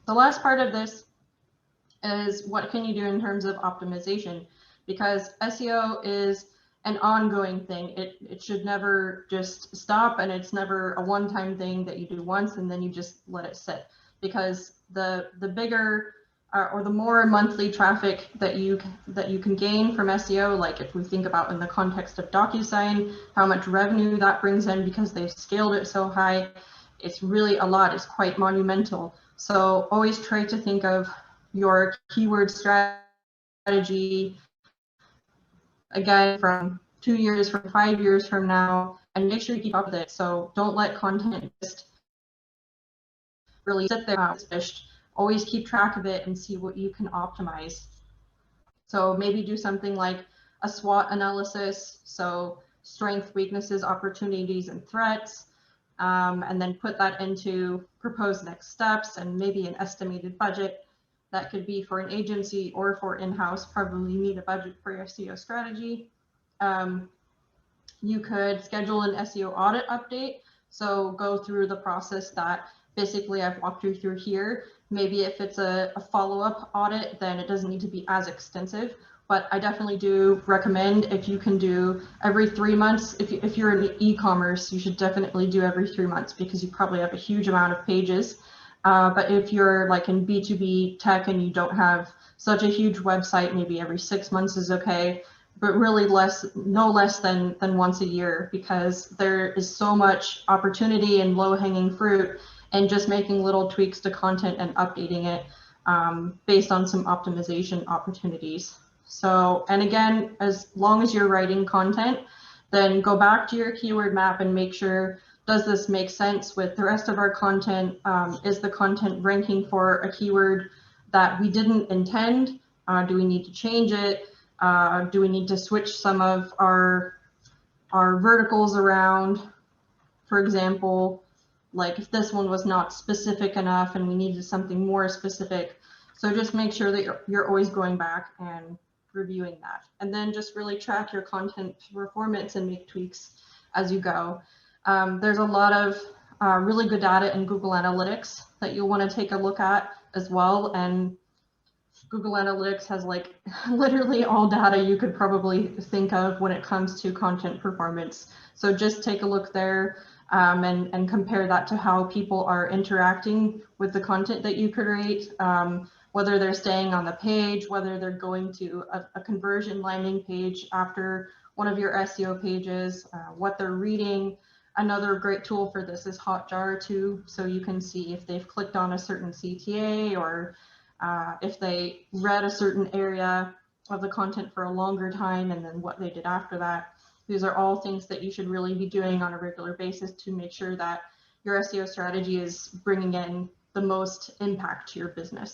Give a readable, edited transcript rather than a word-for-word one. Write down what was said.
The last part of this is what can you do in terms of optimization, because SEO is an ongoing thing. It should never just stop, and it's never a one-time thing that you do once and then you just let it sit, because the bigger or the more monthly traffic that you can gain from SEO, like if we think about in the context of DocuSign, how much revenue that brings in because they've scaled it so high, it's really a lot. It's quite monumental. So always try to think of your keyword strategy again from 2 years, from 5 years from now, and make sure you keep up with it. So don't let content just really sit there. Always keep track of it and see what you can optimize. So maybe do something like a SWOT analysis, so strengths, weaknesses, opportunities, and threats, and then put that into proposed next steps and maybe an estimated budget. That could be for an agency or for in-house. Probably need a budget for your SEO strategy. You could schedule an SEO audit update. So go through the process that basically I've walked you through here. Maybe if it's a follow-up audit, then it doesn't need to be as extensive. But I definitely do recommend, if you can do every 3 months, if you're in e-commerce, you should definitely do every 3 months because you probably have a huge amount of pages. But if you're like in B2B tech and you don't have such a huge website, maybe every 6 months is okay, but really no less than once a year, because there is so much opportunity and low-hanging fruit and just making little tweaks to content and updating it based on some optimization opportunities. So, and again, as long as you're writing content, then go back to your keyword map and make sure, does this make sense with the rest of our content? Is the content ranking for a keyword that we didn't intend? Do we need to change it? Do we need to switch some of our verticals around? For example, like if this one was not specific enough and we needed something more specific. So just make sure that you're always going back and reviewing that. And then just really track your content performance and make tweaks as you go. There's a lot of really good data in Google Analytics that you'll want to take a look at as well. And Google Analytics has like literally all data you could probably think of when it comes to content performance. So just take a look there and compare that to how people are interacting with the content that you create, whether they're staying on the page, whether they're going to a conversion landing page after one of your SEO pages, what they're reading. Another great tool for this is Hotjar too, so you can see if they've clicked on a certain CTA or if they read a certain area of the content for a longer time and then what they did after that. These are all things that you should really be doing on a regular basis to make sure that your SEO strategy is bringing in the most impact to your business.